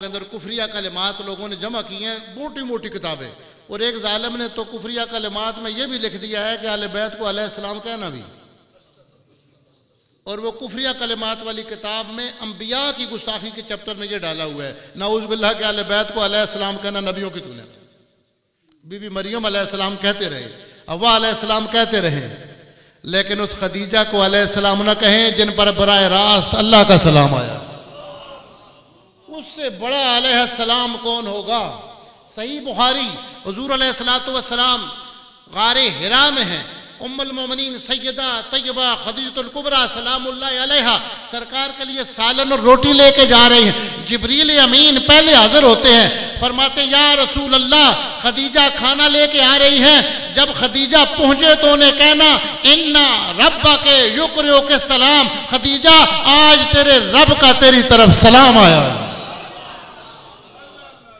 के अंदर कुफरिया कलिमात लोगों ने जमा की हैं, मोटी मोटी किताबें। और एक जालिम ने तो कुफरिया कलिमात में यह भी लिख दिया है कि अहले बैत को अलैहिस्सलाम कहना भी। और वो कुफरिया कलिमात वाली किताब में अंबिया की गुस्ताखी के चैप्टर में ये डाला हुआ है, नाउज़ बिल्लाह के अहले बैत को अलैहिस्सलाम कहना नबियों की तूने। बीबी मरियम अलैहिस्सलाम कहते रहे, अव्वा अलैहिस्सलाम कहते रहे, लेकिन उस खदीजा को अलैहिस्सलाम न कहें जिन पर बराए रास्त अल्लाह का सलाम आया। उससे बड़ा अलैहिस्सलाम कौन होगा। सही बुखारी हुजूर अलैहिस्सलातु वस्सलाम गारे हिरा में हैं, उम्मुल मोमिनीन सैयदा तैयबा खदीजतुल कुबरा सलामुल्लाह अलैहा सरकार के लिए सालन और रोटी लेके जा रही हैं। जिब्रील अमीन पहले हाजिर होते हैं, फरमाते या रसूल अल्लाह खदीजा खाना लेके आ रही हैं। जब खदीजा पहुंचे तो उन्हें कहना इन्ना रब्बा के युक्रियो के सलाम, खदीजा आज तेरे रब का तेरी तरफ सलाम आया है,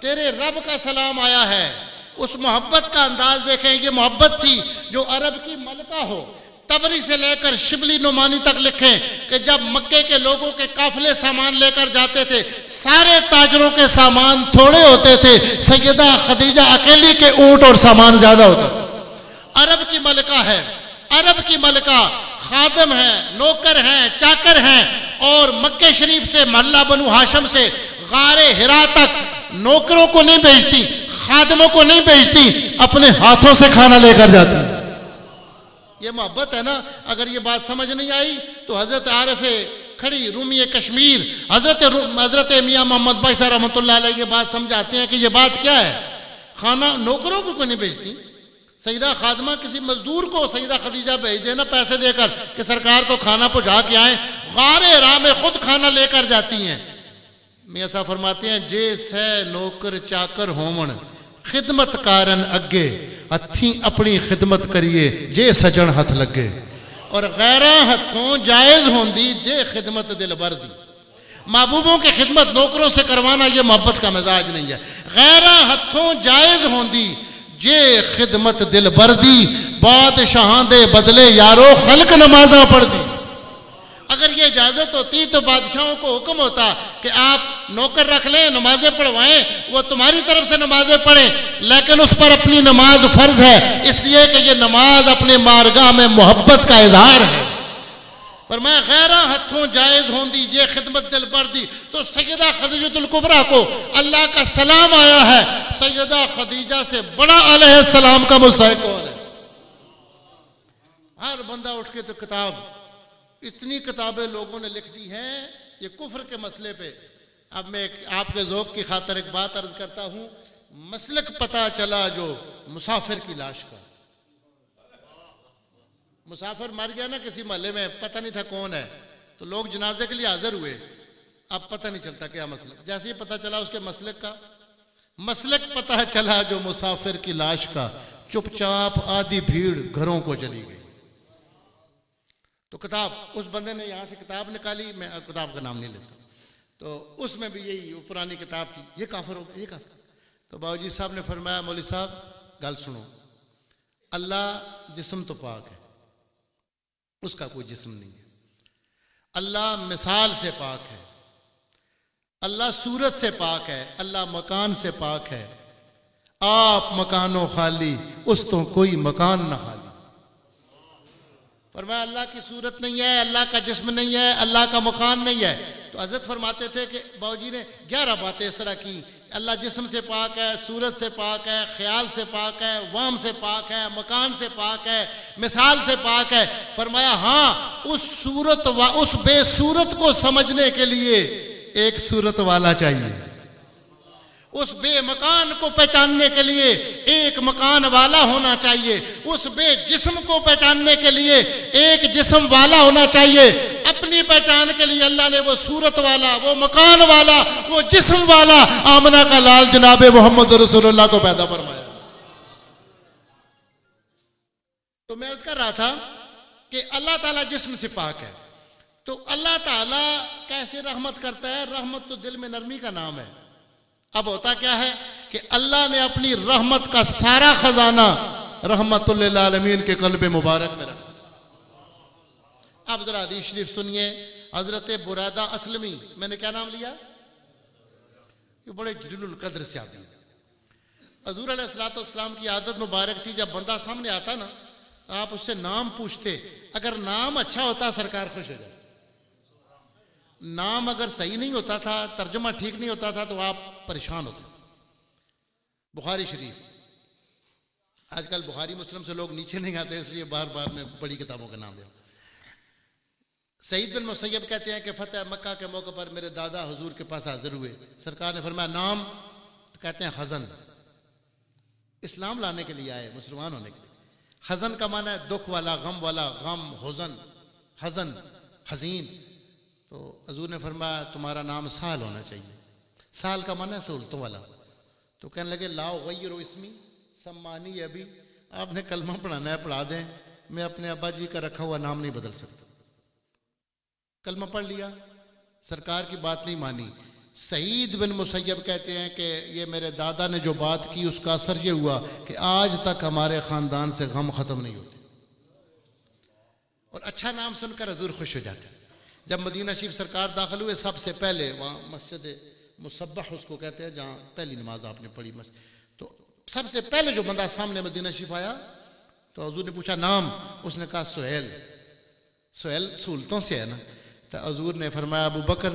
तेरे रब का सलाम आया है। उस मोहब्बत का अंदाज देखें, ये मोहब्बत थी जो अरब की मलका हो। तबरी से लेकर शिबली नुमानी तक लिखें कि जब मक्के के लोगों के काफिले सामान लेकर जाते थे, सारे ताजरों के सामान थोड़े होते थे, सैयदा खदीजा अकेली के ऊंट और सामान ज्यादा होता था। अरब की मलका है, अरब की मलका, खादम है, नौकर हैं, चाकर हैं। और मक्के शरीफ से मोहल्ला बनु हाशम से गारे हिरा तक नौकरों को नहीं भेजती, खादमों को नहीं भेजती, अपने हाथों से खाना लेकर जाती। ये मोहब्बत है ना। अगर ये बात समझ नहीं आई तो हजरत आरिफ खड़ी रूमी कश्मीर हजरत मियाँ मोहम्मद भाई साहब रहमतुल्लाह अलैह ये बात समझाते हैं कि ये बात क्या है। खाना नौकरों को क्यों नहीं भेजती, सईदा खादमा किसी मजदूर को सईदा खदीजा भेज देना पैसे देकर कि सरकार को खाना पहुँचा के आए। गारे हिरा में खुद खाना लेकर जाती हैं। मियाँ साहब फरमाते हैं जे सै नौकर चाकर होवन खिदमत कारण अगे हथी अपनी खिदमत करिए जे सजन हथ लगे। और गैरा हथों जायज होंदी जे खिदमत दिल भर दी। महबूबों की खिदमत नौकरों से करवाना ये मोहब्बत का मिजाज नहीं है। गैरा हथों जायज होंदी जे खिदमत दिल भर दी। बादशाह दे बदले यारो खल्क नमाजा पढ़ दी। अगर ये इजाजत होती तो बादशाहों को हुक्म होता कि आप नौकर रख लें, नमाजें पढ़वाएं, वो तुम्हारी तरफ से नमाजें पढ़ें, लेकिन उस पर अपनी नमाज फर्ज है, इसलिए कि ये नमाज अपने मारगाह में मोहब्बत का इजहार है। फरमाया गैरा हथों जायज होंदी जे खिदमत दिल भर दी। तो सैयदा खदीजतुल कुबरा को अल्लाह का सलाम आया है। सैयदा खदीजा से बड़ा अलैहिस्सलाम का मुस्तहिक कौन है। हर बंदा उठ के तो किताब, इतनी किताबें लोगों ने लिख दी हैं ये कुफ्र के मसले पे। अब मैं आपके ज़ौक़ की खातर एक बात अर्ज करता हूँ। मसलक पता चला जो मुसाफिर की लाश का। मुसाफिर मर गया ना किसी महल्ले में, पता नहीं था कौन है, तो लोग जनाजे के लिए हाजिर हुए। अब पता नहीं चलता क्या मसलक। जैसे ही पता चला उसके मसलक का, मसलक पता चला जो मुसाफिर की लाश का, चुपचाप आधी भीड़ घरों को चली गई। तो किताब, उस बंदे ने यहाँ से किताब निकाली, मैं किताब का नाम नहीं लेता, तो उसमें भी यही वो पुरानी किताब थी, ये काफिर हो गया, ये काफिर। तो बाबूजी साहब ने फरमाया मौलवी साहब गल सुनो, अल्लाह जिस्म तो पाक है, उसका कोई जिस्म नहीं है। अल्लाह मिसाल से पाक है, अल्लाह सूरत से पाक है, अल्लाह मकान से पाक है। आप मकानों खाली, उस तो कोई मकान ना खाली। फरमाया अल्लाह की सूरत नहीं है, अल्लाह का जिस्म नहीं है, अल्लाह का मकान नहीं है। तो हजरत फरमाते थे कि बाबूजी ने 11 बातें इस तरह की। अल्लाह जिस्म से पाक है, सूरत से पाक है, ख्याल से पाक है, वाम से पाक है, मकान से पाक है, मिसाल से पाक है। फरमाया हाँ, उस बेसूरत को समझने के लिए एक सूरत वाला चाहिए, उस बेमकान को पहचानने के लिए एक मकान वाला होना चाहिए, उस बेजिस्म को पहचानने के लिए एक जिस्म वाला होना चाहिए। अपनी पहचान के लिए अल्लाह ने वो सूरत वाला, वो मकान वाला, वो जिस्म वाला आमना का लाल जनाबे मोहम्मद रसूलुल्लाह को पैदा फरमाया। तो मैं अर्ज कर रहा था कि अल्लाह ताला जिस्म से पाक है, तो अल्लाह ताला कैसे रहमत करता है? रहमत तो दिल में नरमी का नाम है। अब होता क्या है कि अल्लाह ने अपनी रहमत का सारा खजाना रहमतुल लिल आलमीन के क़ल्ब मुबारक में रखा। अब जरा हदीस शरीफ सुनिए। हजरत बुरैदा असलमी, मैंने क्या नाम लिया? ये बड़े जलीलुल कद्र से आदमी है। हजूर अलैहिस्सलाम की आदत मुबारक थी, जब बंदा सामने आता ना आप उससे नाम पूछते, अगर नाम अच्छा होता सरकार खुश हो जाती, नाम अगर सही नहीं होता था, तर्जुमा ठीक नहीं होता था तो आप परेशान होते थे। बुखारी शरीफ, आजकल बुखारी मुस्लिम से लोग नीचे नहीं आते, इसलिए बार बार मैं बड़ी किताबों का नाम लिया। सईद बिन मुसैयब कहते हैं कि फतेह मक्का के मौके पर मेरे दादा हुजूर के पास हाजिर हुए, सरकार ने फरमाया नाम, तो कहते हैं खजन, इस्लाम लाने के लिए आए, मुसलमान होने के लिए। खजन का माना है दुख वाला, गम वाला, गम हुजन, हजन हजीन। तो हजूर ने फरमाया तुम्हारा नाम साल होना चाहिए। साल का माना है सहूलतों वाला। तो कहने लगे लाओ गय्यरो इसमी सम्मानी, अभी आपने कलमा पढ़ाना है पढ़ा दें, मैं अपने अब्बा जी का रखा हुआ नाम नहीं बदल सकता। कलमा पढ़ लिया, सरकार की बात नहीं मानी। सईद बिन मुसैयब कहते हैं कि ये मेरे दादा ने जो बात की उसका असर ये हुआ कि आज तक हमारे ख़ानदान से गम ख़त्म नहीं होते, और अच्छा नाम सुनकर हजूर खुश हो जाते। जब मदीना शरीफ सरकार दाखिल हुए, सबसे पहले वहाँ मस्जिद मुसब्बह उसको कहते हैं, जहाँ पहली नमाज आपने पढ़ी तो सबसे पहले जो बंदा सामने मदीना शरीफ आया तो हजूर ने पूछा नाम, उसने कहा सुहेल। सुहेल सहूलतों से है ना। तो हजूर ने फरमाया अबू बकर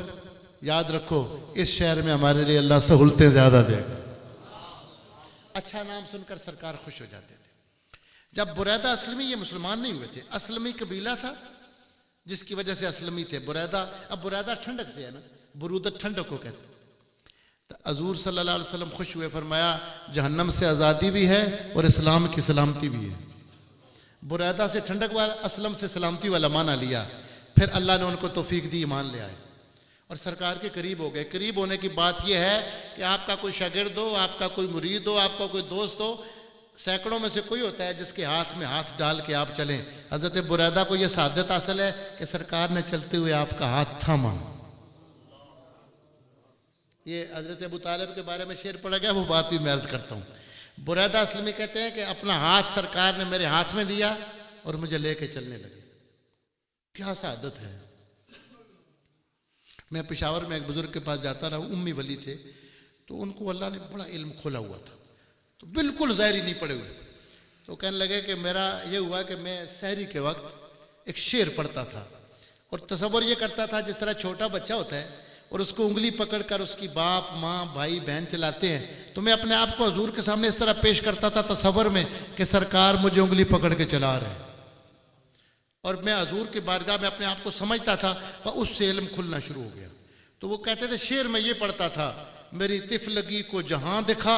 याद रखो इस शहर में हमारे लिए अल्लाह सहूलतें ज़्यादा देगा। अच्छा नाम सुनकर सरकार खुश हो जाते थे। जब बुरैदा असलमी, ये मुसलमान नहीं हुए थे, असलमी कबीला था जिसकी वजह से असलमी थे। बुरैदा, अब बुरैदा ठंडक से है ना, बुरूदत ठंडक को कहते। तो हजूर सल्लल्लाहु अलैहि वसल्लम खुश हुए, फरमाया जहन्नम से आज़ादी भी है और इस्लाम की सलामती भी है। बुरैदा से ठंडक वाला, असलम से सलामती वाला माना लिया। फिर अल्लाह ने उनको तौफीक दी, ईमान ले आए और सरकार के करीब हो गए। करीब होने की बात यह है कि आपका कोई शागिर्द हो, आपका कोई मुरीद हो, आपका कोई दोस्त हो, सैकड़ों में से कोई होता है जिसके हाथ में हाथ डाल के आप चलें। हज़रत बुरैदा को यह सादत हासिल है कि सरकार ने चलते हुए आपका हाथ थामा। ये हज़रत अबू तालिब के बारे में शेर पढ़ा गया, वो बात भी मैं अर्ज़ करता हूँ। बुरैदा असलमी कहते हैं कि अपना हाथ सरकार ने मेरे हाथ में दिया और मुझे लेके चलने लगे। क्या सादत है। मैं पेशावर में एक बुजुर्ग के पास जाता रहा, उम्मी वली थे, तो उनको अल्लाह ने बड़ा इल्म खोला हुआ था, तो बिल्कुल ज़ाहिरी नहीं पड़े हुए थे। तो कहने लगे कि मेरा ये हुआ कि मैं सहरी के वक्त एक शेर पढ़ता था और तसव्वुर ये करता था जिस तरह छोटा बच्चा होता है और उसको उंगली पकड़कर उसकी बाप माँ भाई बहन चलाते हैं, तो मैं अपने आप को हुजूर के सामने इस तरह पेश करता था तसव्वुर में कि सरकार मुझे उंगली पकड़ के चला रहे हैं, और मैं हुजूर की बारगाह में अपने आप को समझता था। पर उससे इल्म खुलना शुरू हो गया। तो वो कहते थे शेर में ये पढ़ता था, मेरी तिफलगी को जहां दिखा,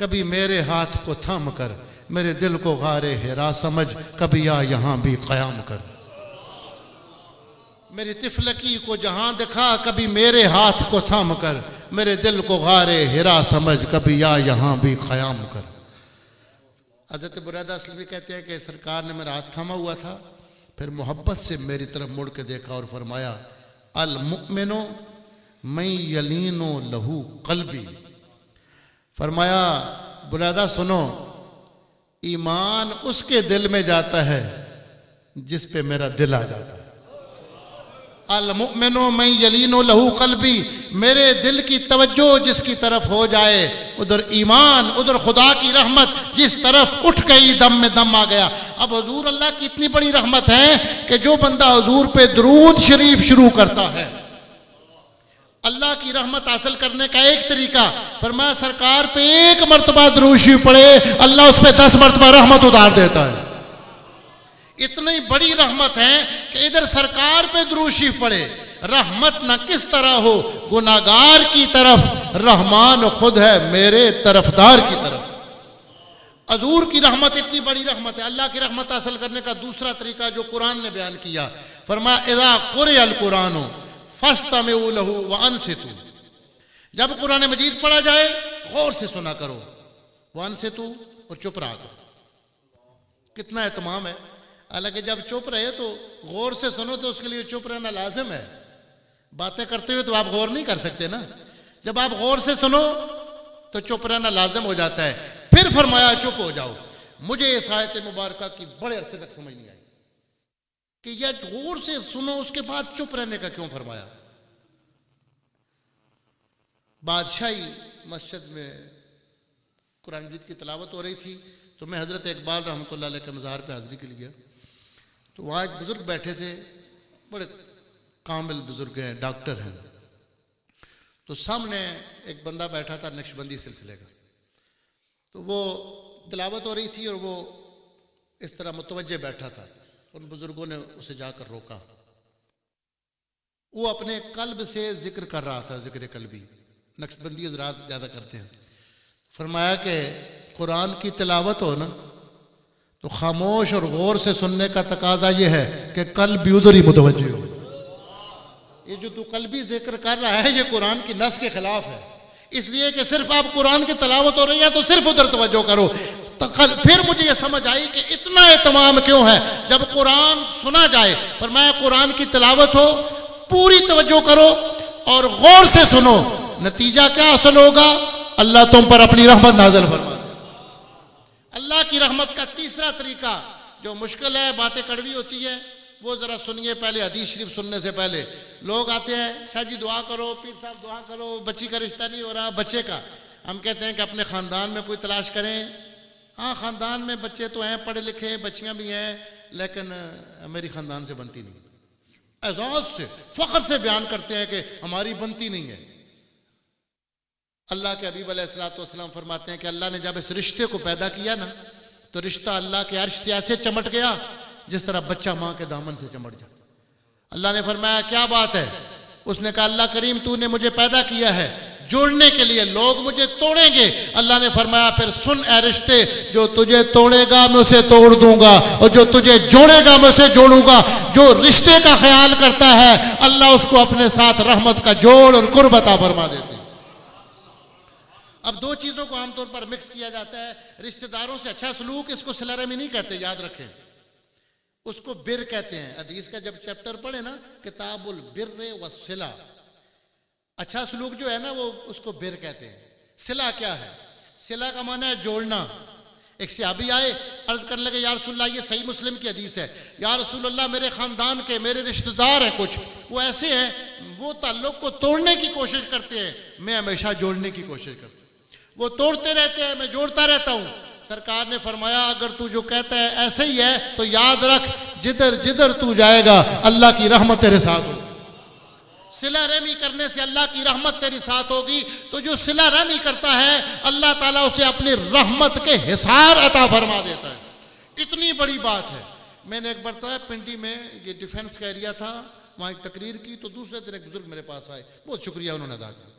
कभी मेरे हाथ को थाम कर, मेरे दिल को गारे हिरा समझ, कभी आ यहां भी क़याम कर। मेरी तिफलगी को जहां दिखा, कभी मेरे हाथ को थाम कर, मेरे दिल को गारे हिरा समझ, कभी आ यहां भी क़याम कर। हज़रत बुरैदा असलमी कहते हैं कि सरकार ने मेरा हाथ थामा हुआ था, फिर मोहब्बत से मेरी तरफ मुड़ के देखा और फरमाया अल मुमिनो मैं यलीनो लहू कल्बी। फरमाया बुरैदा सुनो, ईमान उसके दिल में जाता है जिस पे मेरा दिल आ जाता है। अल मुमिनो मैं यलीनो लहू कल्बी, मेरे दिल की तवज्जो जिसकी तरफ हो जाए उधर ईमान, उधर खुदा की रहमत जिस तरफ उठ गई दम में दम आ गया। अब हुजूर अल्लाह की इतनी बड़ी रहमत है कि जो बंदा हुजूर पे दुरूद शरीफ शुरू करता है, अल्लाह की रहमत हासिल करने का एक तरीका, फरमाया सरकार पे एक मर्तबा दुरूद शरीफ पढ़े, अल्लाह उस पे 10 मर्तबा रहमत उतार देता है। इतनी बड़ी रहमत है कि इधर सरकार पे दुरूद शरीफ पढ़े, रहमत न किस तरह हो, गुनाहगार की तरफ रहमान खुद है मेरे तरफदार की तरफ। हजूर की रहमत इतनी बड़ी रहमत है। अल्लाह की रहमत हासिल करने का दूसरा तरीका जो कुरान ने बयान किया, फरमाया इज़ा कुरिअल कुरानो फस्तमिऊ लहू व अनसितू, जब कुरान मजीद पढ़ा जाए गौर से सुना करो, व अनसितू और चुप रहा करो। कितना एहतमाम है। हालांकि जब चुप रहे तो गौर से सुनो, तो उसके लिए चुप रहना लाजिम है। बातें करते हुए तो आप गौर नहीं कर सकते ना, जब आप गौर से सुनो तो चुप रहना लाजिम हो जाता है। फिर फरमाया चुप हो जाओ। मुझे इस आयत मुबारक की बड़े अरसे तक समझ नहीं आई कि यह गौर से सुनो उसके बाद चुप रहने का क्यों फरमाया। बादशाही मस्जिद में कुरान मजीद की तिलावत हो रही थी, तो मैं हज़रत इकबाल रहमतुल्लाह अलैह के मज़ार पे हाज़िरी के लिए गया। तो वहाँ एक बुज़ुर्ग बैठे थे, बड़े कामिल बुज़ुर्ग हैं, डॉक्टर हैं। तो सामने एक बंदा बैठा था नक्शबंदी सिलसिले का, तो वो तिलावत हो रही थी और वो इस तरह मुतवज्जे बैठा था। उन बुज़ुर्गों ने उसे जाकर रोका। वो अपने कल्ब से जिक्र कर रहा था, जिक्र कल्बी, नक्शबंदी हज़रात ज़्यादा करते हैं। फरमाया कि कुरान की तिलावत हो ना तो खामोश और गौर से सुनने का तकाजा ये है कि कल्ब भी उधर ही मुतवज्जे हो। ये जो तू कल्बी जिक्र कर रहा है ये कुरान की नस के खिलाफ है, इसलिए कि सिर्फ आप कुरान की तिलावत हो रही है तो सिर्फ उधर तवज्जो करो। तो फिर मुझे ये समझ आई कि इतना एहतमाम क्यों है जब कुरान सुना जाए। फरमाया कुरान की तिलावत हो, पूरी तवज्जो करो और गौर से सुनो, नतीजा क्या हासिल होगा? अल्लाह तुम पर अपनी रहमत नाज़िल फरमा दे। अल्लाह की रहमत का तीसरा तरीका जो मुश्किल है, बातें कड़वी होती है, वो ज़रा सुनिए। पहले हदीस शरीफ सुनने से पहले लोग आते हैं, शाह जी दुआ करो, पीर साहब दुआ करो, बच्ची का रिश्ता नहीं हो रहा, बच्चे का। हम कहते हैं कि अपने ख़ानदान में कोई तलाश करें। हाँ, ख़ानदान में बच्चे तो हैं, पढ़े लिखे, बच्चियाँ भी हैं, लेकिन मेरी ख़ानदान से बनती नहीं। एजाज़ से, फ़ख्र से बयान करते हैं कि हमारी बनती नहीं है। अल्लाह के हबीब अलैहिस्सलाम फरमाते हैं कि अल्लाह ने जब इस रिश्ते को पैदा किया ना तो रिश्ता अल्लाह के अर्श से ऐसे चमट गया जिस तरह बच्चा माँ के दामन से चमट जाता। अल्लाह ने फरमाया क्या बात है? उसने कहा अल्लाह करीम तूने मुझे पैदा किया है जोड़ने के लिए, लोग मुझे तोड़ेंगे। अल्लाह ने फरमाया फिर सुन ए रिश्ते, जो तुझे तोड़ेगा मैं उसे तोड़ दूंगा और जो तुझे जोड़ेगा मैं उसे जोड़ूंगा। जो रिश्ते का ख्याल करता है अल्लाह उसको अपने साथ रहमत का जोड़ और कुर्ब अता फरमा देते हैं। अब दो चीज़ों को आमतौर पर मिक्स किया जाता है। रिश्तेदारों से अच्छा सलूक, इसको सिला रहमी नहीं कहते, याद रखें, उसको बिर कहते हैं। हदीस का जब चैप्टर पढ़े ना, किताबुल बिर्र व सिला, अच्छा सलूक जो है ना वो उसको बिर कहते हैं। सिला क्या है? सिला का माना है जोड़ना। एक सहाबी आए, अर्ज करने लगे या रसूलल्लाह, ये सही मुस्लिम की हदीस है, या रसूलल्लाह मेरे ख़ानदान के मेरे रिश्तेदार हैं कुछ, वो ऐसे हैं वो ताल्लुक़ को तोड़ने की कोशिश करते हैं, मैं हमेशा जोड़ने की कोशिश करता हूँ। वो तोड़ते रहते हैं, मैं जोड़ता रहता हूँ। सरकार ने फरमाया अगर तू जो कहता है ऐसे ही है तो याद रख जिधर जिधर तू जाएगा अल्लाह की रहमत तेरे साथ होगी। सिला रहमी करने से अल्लाह की रहमत तेरी साथ होगी। तो जो सिला रहमी करता है अल्लाह ताला उसे अपनी रहमत के हिसार अता फरमा देता है। इतनी बड़ी बात है। मैंने एक बार तो पिंडी में, ये डिफेंस का एरिया था, वहाँ एक तकरीर की, तो दूसरे दिन एक बुजुर्ग मेरे पास आए, बहुत शुक्रिया उन्होंने अदा किया।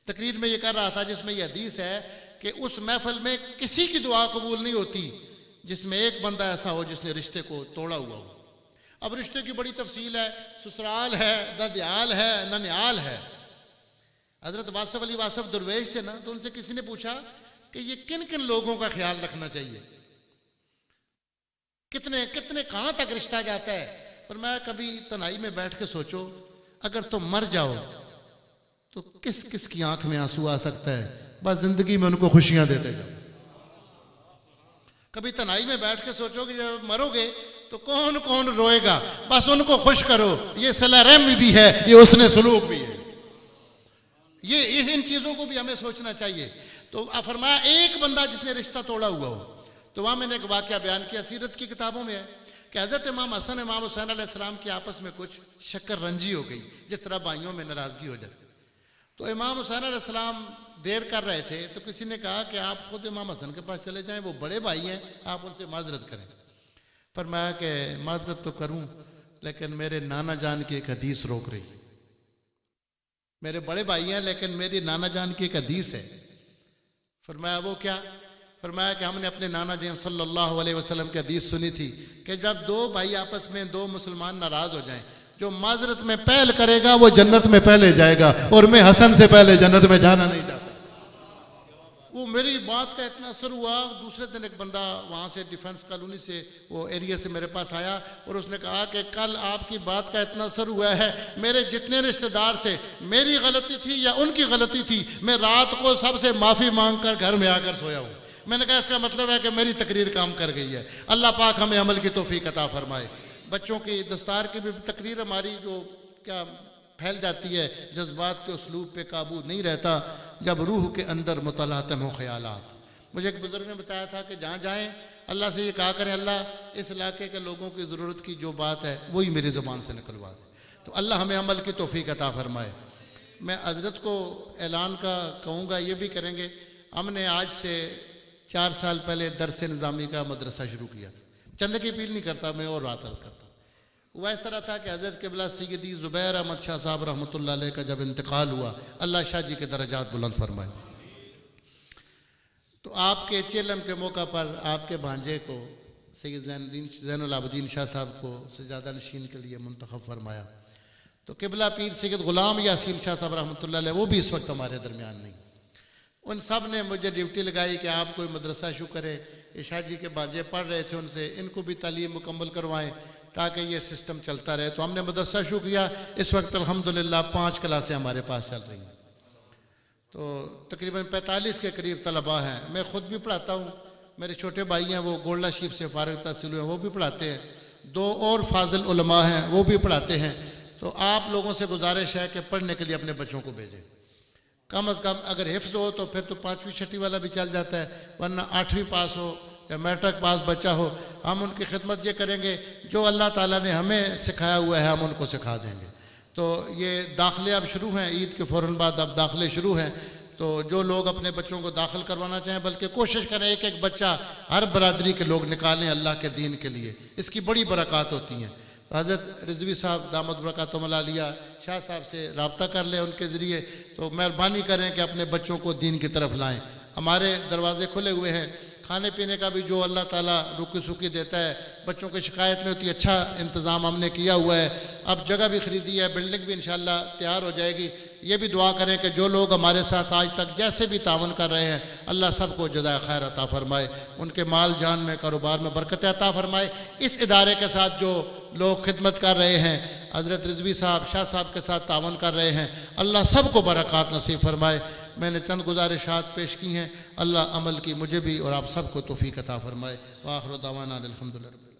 तकरीर में ये कर रहा था जिसमें यह हदीस है कि उस महफिल में किसी की दुआ कबूल नहीं होती जिसमें एक बंदा ऐसा हो जिसने रिश्ते को तोड़ा हुआ हो। अब रिश्ते की बड़ी तफसील है, ससुराल है, ददियाल है, ननियाल है। हजरत वासफ अली वासफ दुर्वेश थे ना, तो उनसे किसी ने पूछा कि ये किन किन लोगों का ख्याल रखना चाहिए, कितने कितने कहाँ तक रिश्ता जाता है। पर मैं कभी तन्हाई में बैठ के सोचो, अगर तुम मर जाओ तो किस किस की आंख में आंसू आ सकता है? बस जिंदगी में उनको खुशियां देते जाओ। कभी तन्हाई में बैठ के सोचो कि जब मरोगे तो कौन कौन रोएगा, बस उनको खुश करो। ये सिला रहमी भी है, ये उसने सलूक भी है। ये इन चीज़ों को भी हमें सोचना चाहिए। तो फरमाया एक बंदा जिसने रिश्ता तोड़ा हुआ हो। तो वहाँ मैंने एक वाक़या बयान किया, सीरत की किताबों में है कि हज़रत इमाम हसन इमाम हुसैन अलैहिस्सलाम की आपस में कुछ शक्कर रंजी हो गई, जिस तरह भाइयों में नाराज़गी हो जाती। तो इमाम हुसैन अलैहिस्सलाम देर कर रहे थे, तो किसी ने कहा कि आप खुद इमाम हसन के पास चले जाएं, वो बड़े भाई हैं, आप उनसे माजरत करें। फरमाया कि माजरत तो करूं लेकिन मेरे नाना जान की एक हदीस रोक रही। मेरे बड़े भाई हैं लेकिन मेरी नाना जान की एक हदीस है। फरमाया वो क्या? फरमाया कि हमने अपने नाना जी सल्लल्लाहु अलैहि वसल्लम की हदीस सुनी थी कि जब दो भाई आपस में, दो मुसलमान नाराज हो जाएं, जो माजरत में पहल करेगा वो जन्नत में पहले जाएगा, और मैं हसन से पहले जन्नत में जाना नहीं चाहता। वो मेरी बात का इतना असर हुआ। दूसरे दिन एक बंदा वहाँ से डिफेंस कॉलोनी से, वो एरिया से मेरे पास आया और उसने कहा कि कल आपकी बात का इतना असर हुआ है, मेरे जितने रिश्तेदार थे, मेरी गलती थी या उनकी गलती थी, मैं रात को सबसे माफ़ी मांग कर घर में आकर सोया हूँ। मैंने कहा इसका मतलब है कि मेरी तकरीर काम कर गई है। अल्लाह पाक हमें अमल की तौफीक अता फरमाए। बच्चों की दस्तार की भी तकरीर हमारी जो क्या फैल जाती है, जज्बात के उसलूब पे काबू नहीं रहता, जब रूह के अंदर मुतलातम हो ख्यालात। मुझे एक बुज़ुर्ग ने बताया था कि जहाँ जाएँ अल्लाह से ये कहा करें, अल्लाह इस इलाके के लोगों की ज़रूरत की जो बात है वही मेरी ज़ुबान से निकलवा दे। तो अल्लाह हमें अमल की तौफीक अता फरमाए। मैं हज़रत को ऐलान का कहूँगा, ये भी करेंगे, हमने आज से 4 साल पहले दरस निज़ामी का मदरसा शुरू किया था। चंद की अपील नहीं करता मैं, और बात अर्ज़ करता। हुआ इस तरह था कि हज़रत क़िबला सैयदी ज़ुबैर अहमद शाह साहब रहमतुल्लाह अलैह का जब इंतकाल हुआ, अल्लाह शाह जी के दर्जात बुलंद फरमाए, तो आपके चेलम के मौका पर आपके भांजे को सैयद ज़ैनुल आबिदीन शाह साहब को सजादा नशीन के लिए मुंतखब फरमाया। तो क़िबला पीर सैयद ग़ुलाम यासीन शाह साहब रहमतुल्लाह अलैह वो भी इस वक्त हमारे दरमियान नहीं। उन सब ने मुझे ड्यूटी लगाई कि आप कोई मदरसा शुरू करें। शाह जी के भांजे पढ़ रहे थे, उनसे इनको भी तालीम मुकम्मल करवाएँ ताकि ये सिस्टम चलता रहे। तो हमने मदरसा शुरू किया। इस वक्त अल्हम्दुलिल्लाह 5 क्लासें हमारे पास चल रही हैं। तो तकरीबन 45 के करीब तलबा हैं। मैं ख़ुद भी पढ़ाता हूँ, मेरे छोटे भाई हैं वो गोल्डा शरीफ से फ़ारिग तहसील हुए, वो भी पढ़ाते हैं। 2 और फाजिल उलमा हैं वो भी पढ़ाते हैं। तो आप लोगों से गुजारिश है कि पढ़ने के लिए अपने बच्चों को भेजें। कम अज़ कम अगर हिफ्ज़ हो तो फिर तो 5वीं 6वीं वाला भी चल जाता है, वरना 8वीं पास हो या मैट्रिक पास बच्चा हो, हम उनकी खिदमत ये करेंगे जो अल्लाह ताला ने हमें सिखाया हुआ है हम उनको सिखा देंगे। तो ये दाखिले अब शुरू हैं, ईद के फ़ौरन बाद अब दाखिले शुरू हैं। तो जो लोग अपने बच्चों को दाखिल करवाना चाहें, बल्कि कोशिश करें एक एक बच्चा हर बरादरी के लोग निकालें अल्लाह के दीन के लिए, इसकी बड़ी बरक़ात होती हैं। हज़रत रिज़वी साहब दामद बरकातुहुम आलिया शाह साहब से रब्ता कर लें उनके ज़रिए, तो मेहरबानी करें कि अपने बच्चों को दीन की तरफ लाएँ। हमारे दरवाज़े खुले हुए हैं, खाने पीने का भी जो अल्लाह ताला रुकी सुखी देता है, बच्चों की शिकायत नहीं होती, अच्छा इंतज़ाम हमने किया हुआ है। अब जगह भी ख़रीदी है, बिल्डिंग भी इंशाअल्लाह तैयार हो जाएगी। ये भी दुआ करें कि जो लोग हमारे साथ आज तक जैसे भी तावन कर रहे हैं अल्लाह सबको जज़ाए खैर अता फ़रमाए, उनके माल जान में कारोबार में बरकत अता फ़रमाए। इस इदारे के साथ जो लोग खिदमत कर रहे हैं, हज़रत रिज़वी साहब शाह साहब के साथ तावन कर रहे हैं, अल्लाह सबको बरक़ात नसीब फ़रमाए। मैंने चंद गुजारिशात पेश की हैं, अल्लाह अमल की मुझे भी और आप सबको तौफ़ीक़ अता फ़रमाए। व आख़िर दावाना अनिल हम्दुलिल्लाह।